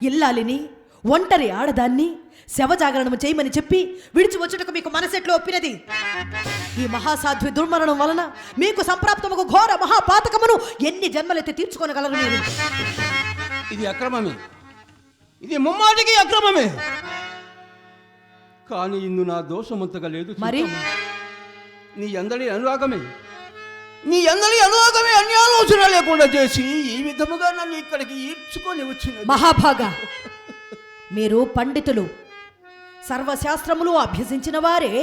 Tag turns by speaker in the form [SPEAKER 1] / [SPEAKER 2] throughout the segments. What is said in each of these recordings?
[SPEAKER 1] ఇల్లాలిని, ఒంటరి ఆడదాన్ని శవజాగరణము చేయమని చెప్పి విడిచి వచ్చుటకు మీకు మనసెట్లో ఒప్పినది? ఈ మహాసాధ్వి దుర్మరణం వలన మీకు సంప్రాప్తముకు ఘోర మహాపాతకమును ఎన్ని జన్మలైతే తీర్చుకోనగలరు మీరు?
[SPEAKER 2] ఇది అక్రమమే, ఇది ముమ్మాటికి అక్రమమే. కానీ ఇందు నా దోషమంతగా లేదు.
[SPEAKER 1] మరి
[SPEAKER 2] నీ అందరి అనురాగమే అన్యాలోచన లేకుండా చేసి ఈ విధముగా నన్ను ఇక్కడికి ఈడ్చుకొని వచ్చిన
[SPEAKER 1] మహాభాగా, మీరు పండితులు, సర్వశాస్త్రములు అభ్యసించిన వారే.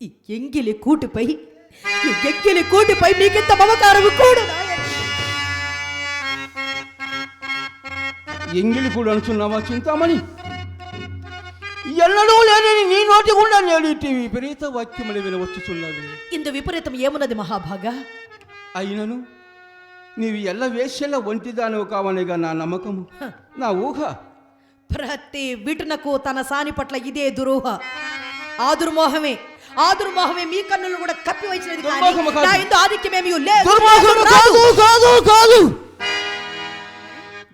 [SPEAKER 1] ఈ ఎంగిలి కూటిపై మీకింత మమకారము కూడదా?
[SPEAKER 2] ఎంగిలి కూడా అనుచున్నావా చింతామణి? ఎన్నడూ లేని నీ నోటి గుండా నేటి విపరీత వాక్యములు వినవచ్చుచున్నవి.
[SPEAKER 1] ఇందు విపరీతం ఏమున్నది మహాభాగా?
[SPEAKER 2] అయినను నీవు ఎల్ల వేశ్యల ఒంటిదానవు కావనిగా నా నమ్మకము, నా ఊహ.
[SPEAKER 1] ప్రతి విటునకు తన సాని పట్ల ఇదే దురూహ. ఆ దుర్మోహమే మీ కన్నులు కూడా కప్పి వచ్చినది. ఆధిక్యమేమీ లేదు.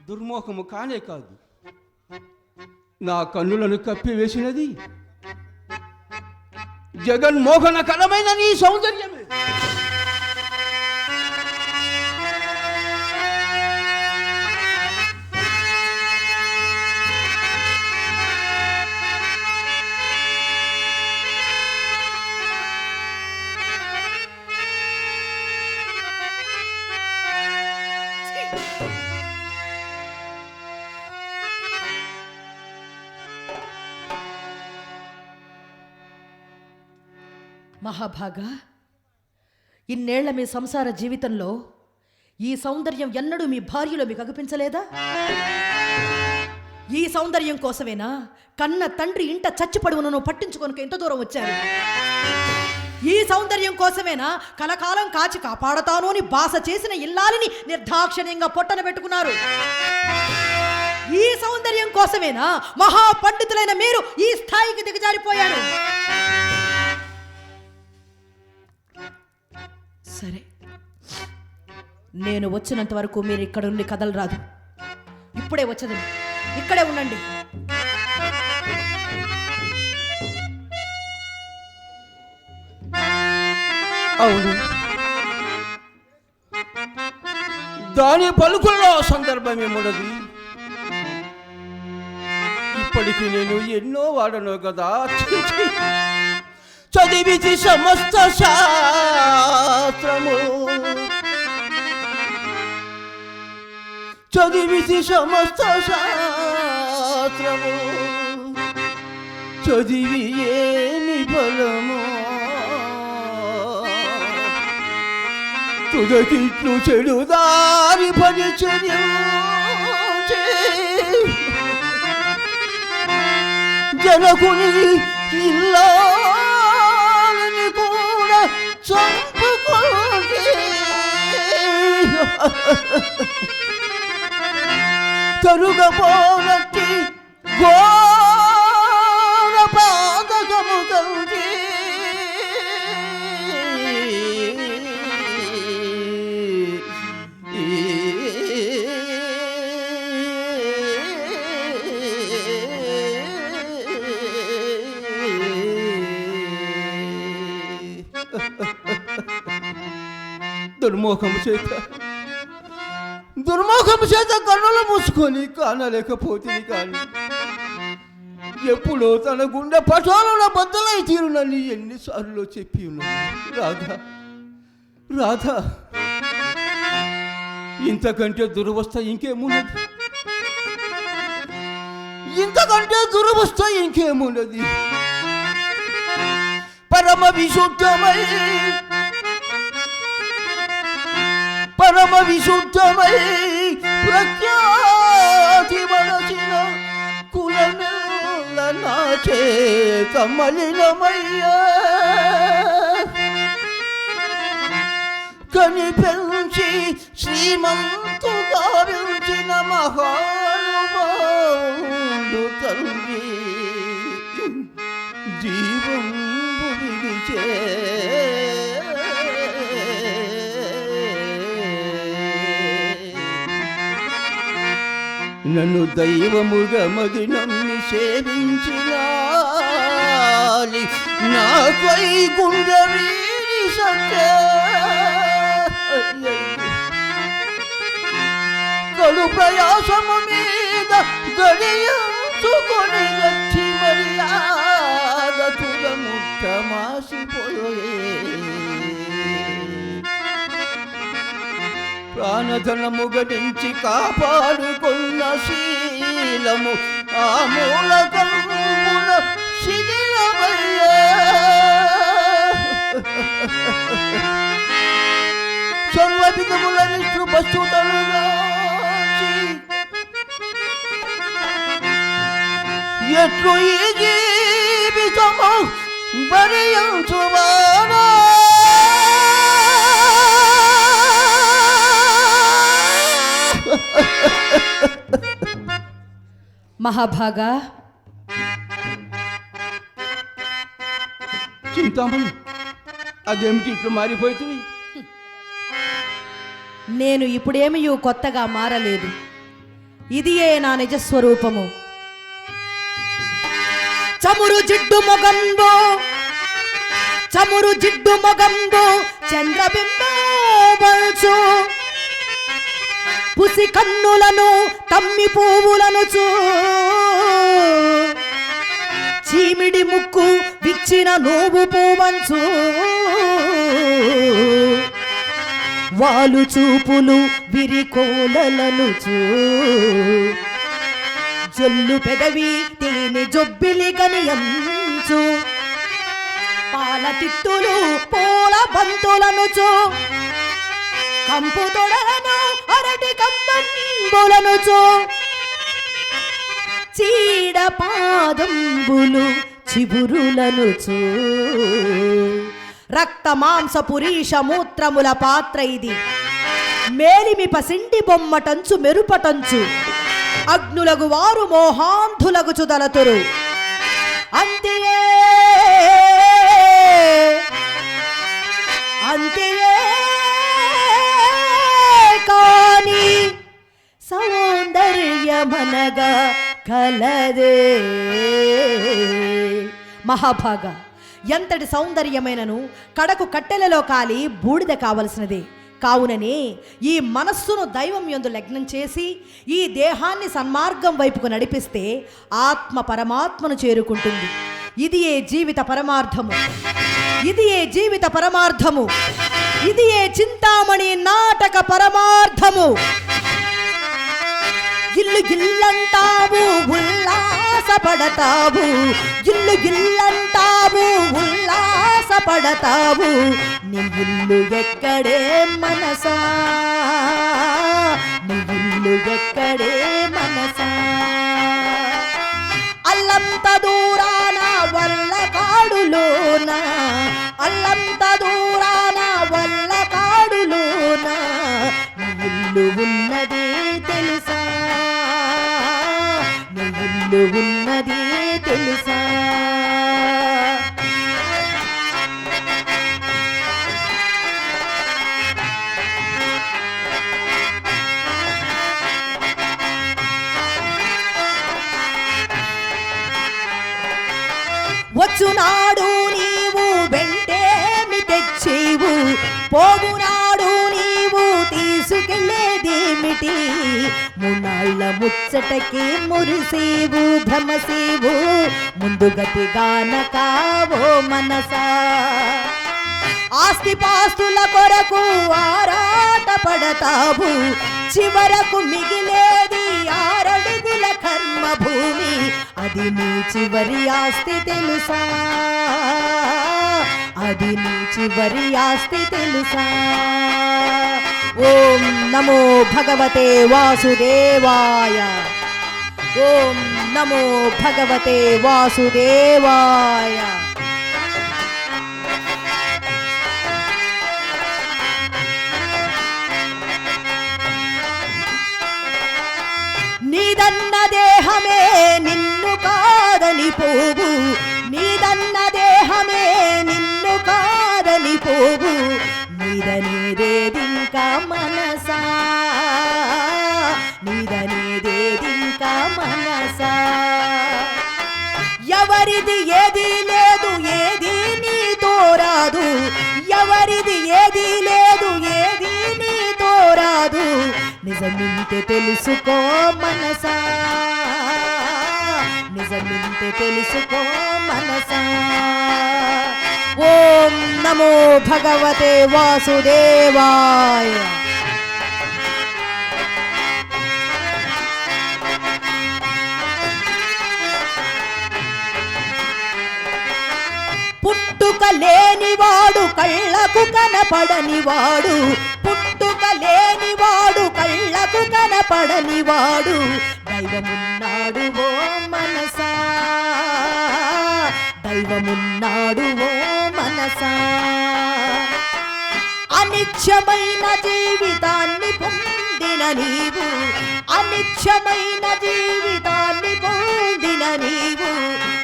[SPEAKER 2] దుర్మోహము కానే కాదు, నా కన్నులను కప్పివేసినది జగన్మోహన కరమైన నీ సౌందర్యమే.
[SPEAKER 1] మహాభాగా, ఇన్నేళ్ల మీ సంసార జీవితంలో ఈ సౌందర్యం ఎన్నడూ మీ భార్యలో మీకు అగుపించలేదా? ఈ సౌందర్యం కోసమేనా కన్న తండ్రి ఇంట చచ్చిపడువునను పట్టించుకొనక ఎంత దూరం వచ్చారు? ఈ సౌందర్యం కోసమేనా కలకాలం కాచి కాపాడతాను అని బాస చేసిన ఇల్లాలిని నిర్దాక్షిణ్యంగా పొట్టన పెట్టుకున్నారు? ఈ సౌందర్యం కోసమేనా మహాపండితులైన మీరు ఈ స్థాయికి దిగజారిపోయారు? సరే, నేను వచ్చినంత వరకు మీరు ఇక్కడ ఉండి కదలరాదు. ఇప్పుడే వచ్చేది, ఇక్కడే ఉండండి.
[SPEAKER 2] అవును, దాని పలుకుల్లో సందర్భమేమున్నది? ఇప్పటికీ నేను ఎన్నో వాడను కదా. చదివితి సమస్త శాస్త్రము, చదివి ఏమి ఫలము? తుదకిట్లు చెడుదారి పరిచర్య జనకుని ఇల్లా తరుగపోనట్టి ఘోర పాదకము కలిగి దుర్మోహము చేత కన్నులు మూసుకొని కానలేకపోతుంది. కానీ ఎప్పుడో తన గుండె పటాలలో బద్దలై తీరునని ఎన్నిసార్లు చెప్పి ఉన్నాను. రాధా, ఇంతకంటే దురవస్థ ఇంకేమున్నది? పరమ విశుద్ధమై ప్రఖ్యాతి మనసిన కులమెల్ల నా చేత మలినమయ్యా. కనిపెంచి శ్రీమంతుగా వించిన మహానుభావుడు తండ్రి జీవం విడిచే నన్ను దైవముగా మది నమ్మి సేవించినాలి నాపై గుండె వీడి సత్య కడు ప్రయాసము మీద గడియుకొని గట్టి మర్యాద తుదముట్ట మాసిపోయే ప్రాణధనము గడించి కాపాడుకున్న శీలము ఆ మూలకమున శిథిలమయ్యే సర్వవిధముల నిష్ఠుపస్తుతలుగాచి ఎట్లు ఈ జీవితము భరించువానా
[SPEAKER 1] మహాభాగా,
[SPEAKER 2] చింతామణి అదేమిటి ఇట్లు మారిపోతుంది?
[SPEAKER 1] నేను ఇప్పుడేమీ కొత్తగా మారలేదు. ఇదియే నా నిజస్వరూపము. చమురు జిడ్డు మొగంబో చంద్రబింబు పుసి కన్నులను తమ్మి పువ్వులను చీమిడి ముక్కు విచ్చిన నోవు పూవంచు వాలు చూపులు విరికోలలను జొల్లు పెదవి తేనె జొబ్బిలి గనియంచు పాల తిట్టులు పూల బంతులను కంపు తొడలను అరటి కంబంబులను చీడ పాదంబులు చిబురులను రక్త మాంస పురీష మూత్రముల పాత్ర ఇది. మేలిమి పసిండి బొమ్మటంచు మెరుపటంచు అగ్నులగు వారు మోహాంధులగు చుదలతురు. అంతే కాని సౌందర్యమనగా కలదే. మహాభాగా, ఎంతటి సౌందర్యమైనను కడకు కట్టెలలో కాలి బూడిద కావలసినదే. కావుననే ఈ మనస్సును దైవం యందు లగ్నం చేసి ఈ దేహాన్ని సన్మార్గం వైపుకు నడిపిస్తే ఆత్మ పరమాత్మను చేరుకుంటుంది. ఇది ఏ జీవిత పరమార్థము, ఇది ఏ చింతామణి నాటక పరమార్థము. ఇల్లు గిల్లంటావు ఉల్లాసపడతావు, ఇల్లు గిల్లంటావు ఉల్లాసపడతావు. నీ ఇల్లు ఎక్కడే మనసా, నీ ఇల్లు ఎక్కడే మనసా. అల్లంత దూరాన వల్ల కాడులోన, అల్లంత దూరాన వల్ల కాడులోన నీ ఇల్లు ఉన్నదే తెలుసా, నీ ఇల్లు ఉన్నదే తెలుసా. వచ్చునాడు నీవు వెంటేమి తెచ్చేవు, పోగునాడు నీవు తీసుకెళ్ళేదేమిటి. మున్నాళ్ళ ముచ్చటకి మురిసేవు భ్రమసేవు, ముందుగతి గానకావో మనసా. ఆస్తి పాస్తుల కొరకు ఆరాట పడతావు, చివరకు మిగిలేది 6 అడుగుల కర్మ భూమి. అది నీ చివరి ఆస్తి తెలుసా, అది నీ చివరి ఆస్తి తెలుసా. ఓం నమో భగవతే వాసుదేవాయ, ఓం నమో భగవతే వాసుదేవాయ. నీదన్న దేహమే నిన్ను కాదని పోవు, నీదన్న దేహమే నిన్ను కాదని పోవు. నీదనేదేదింకా మనసా, నీదనేదేది మనసా ఎవరిది ఏది లేదు ఏది నీతో రాదు ఎవరిది ఏది లేదు ఏది నీతో రాదు నిజమింతే తెలుసుకో మనసా నిజమింతే తెలుసుకో మనసా ఓం నమో భగవతే వాసుదేవాయ పుట్టుక లేనివాడు కళ్ళకు కనపడనివాడు పుట్టుక లేనివాడు కళ్ళకు కనపడనివాడు దైవమున్నాడు ఓ మనసా దైవమున్నాడు ఓ మనసా అనిత్యమైన జీవితాన్ని పొందిన నీవు అనిత్యమైన జీవితాన్ని పొందిన నీవు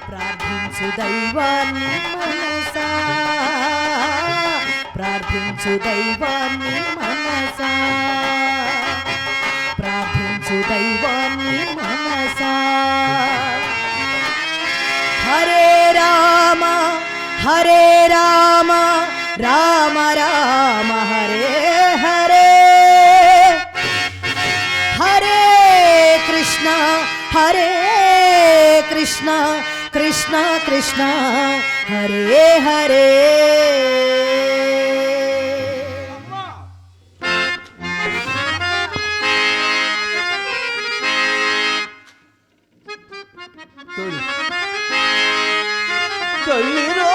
[SPEAKER 1] ప్రార్థించు దైవాన్ని మనసా ప్రార్థించు దైవాన్ని మనసా ప్రార్థించు దైవాన్ని మనసా హరే రామ రామ రామ హరే హరే హరే కృష్ణ కృష్ణ కృష్ణ హరే హరే
[SPEAKER 2] తల్లిరో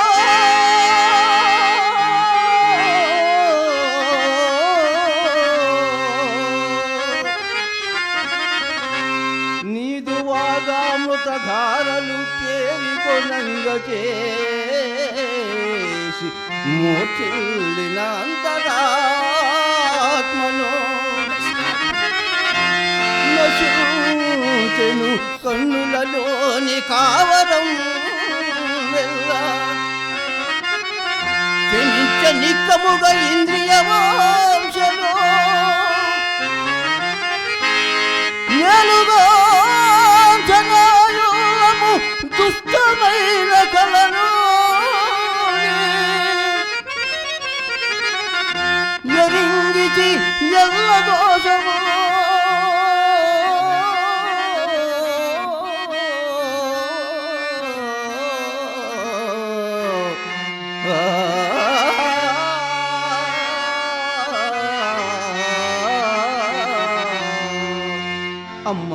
[SPEAKER 2] నీదు వాగామృత ధారలు తేలికొనంగ చేసి మూర్చిల్లిన అంతరాత్మలో నశూచెను కన్నులలోని కావరం క్షమించ నిక్కముగ ఇంద్రియవాంశలో నేనుగా జనాయులము దుష్టమైన కలను ఎరింగిచి ఎల్ల దోషము అమ్మ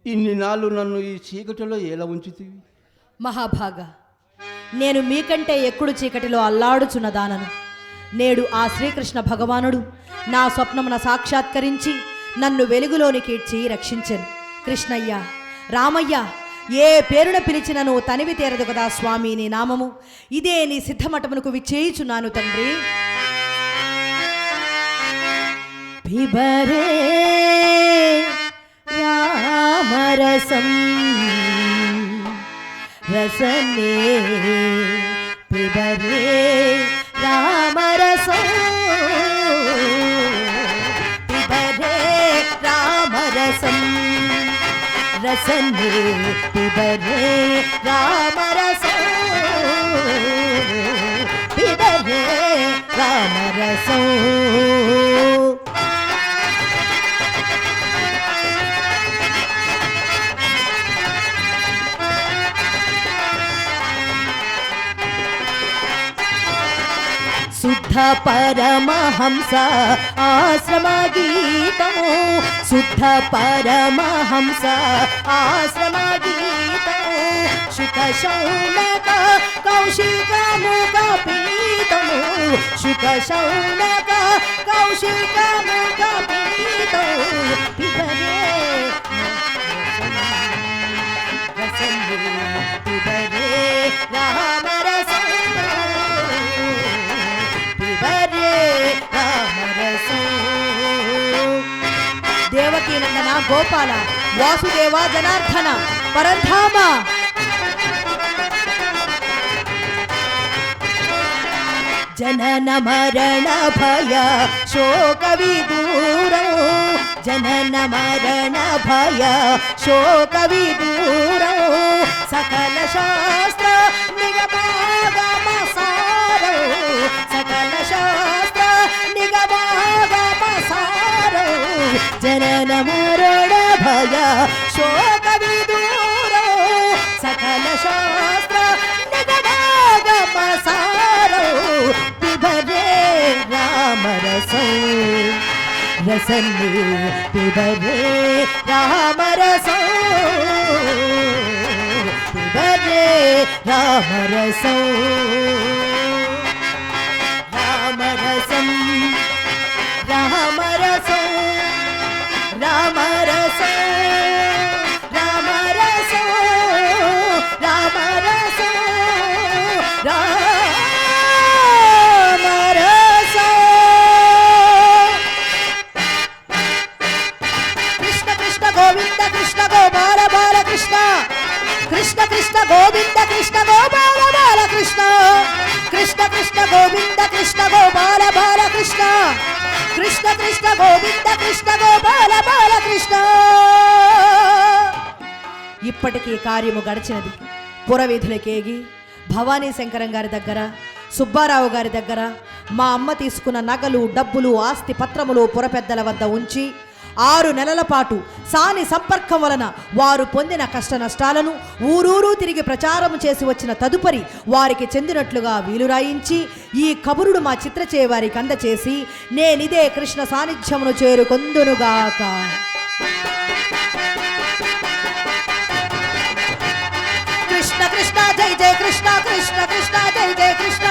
[SPEAKER 2] ఇన్ని నాళ్ళు నన్ను ఈ చీకటిలో ఎలా ఉంచుతీవి
[SPEAKER 1] మహాభాగ నేను మీకంటే ఎక్కుడు చీకటిలో అల్లాడుచున్నదానను నేడు ఆ శ్రీకృష్ణ భగవానుడు నా స్వప్నమున సాక్షాత్కరించి నన్ను వెలుగులోనికి ఇడ్చి రక్షించెను కృష్ణయ్య రామయ్య ఏ పేరున పిలిచినను తనివి తీరదు కదా స్వామి నీ నామము ఇదే నీ సిద్ధమఠమునకు విచ్చేయుచున్నాను తండ్రి పిబరే రామరసం రసనే పిబరే రామరసం పిబరే రామరసం రసనే పిబరే రామరసం పిబరే రామరసం శుద్ధ పరమహంస ఆశ్రమ గీతము శుద్ధ పరమహంస ఆశ్రమ గీతము శుక శౌనక కౌశిక ముఖ పీతము శుక శౌనక కౌశిక ముఖ పీతము పిబరే పిబరే రామరసం దేవకీ నందన గోపాల వాసుదేవ జనార్దన పరంధామ జనన మరణ భయ శోక విదూరం జనన మరణ భయ శోక విదూరం సకల శాస్త్ర నిగమాగమ సారం సకల శాస్త్ర నిగమాగమ సారం జనన మరణ భయ శోక విదూరం సకల శాస్త్ర నిగమాగమ సారం పిబరే రామరసం రసన్ని పిబరే రామరసం పిబరే రామరసం రామరసం రామరసం రామరసం రామరసం రామరసం గోవింద కృష్ణ గోపాల బాల కృష్ణ కృష్ణ కృష్ణ గోవింద కృష్ణ గోపాల బాల కృష్ణ కృష్ణ కృష్ణ గోవింద కృష్ణ గోపాల బాల కృష్ణ కృష్ణ కృష్ణ గోవింద కృష్ణ గోపాల బాల కృష్ణ. ఇప్పటికీ కార్యము గడిచినది. పురవీధులకేగి భవానీ శంకరం గారి దగ్గర సుబ్బారావు గారి దగ్గర మా అమ్మ తీసుకున్న నగలు డబ్బులు ఆస్తి పత్రములు పురపెద్దల వద్ద ఉంచి 6 నెలల పాటు సాని సంపర్కం వలన వారు పొందిన కష్ట నష్టాలను ఊరూరు తిరిగి ప్రచారం చేసి వచ్చిన తదుపరి వారికి చెందినట్లుగా వీలు రాయించి ఈ కబురుడు మా చిత్రచే వారికి అందచేసి నేనిదే కృష్ణ సాన్నిధ్యమును చేరుకొందునుగాక. కృష్ణ కృష్ణ జై జయ కృష్ణ కృష్ణ కృష్ణ జై జయ కృష్ణ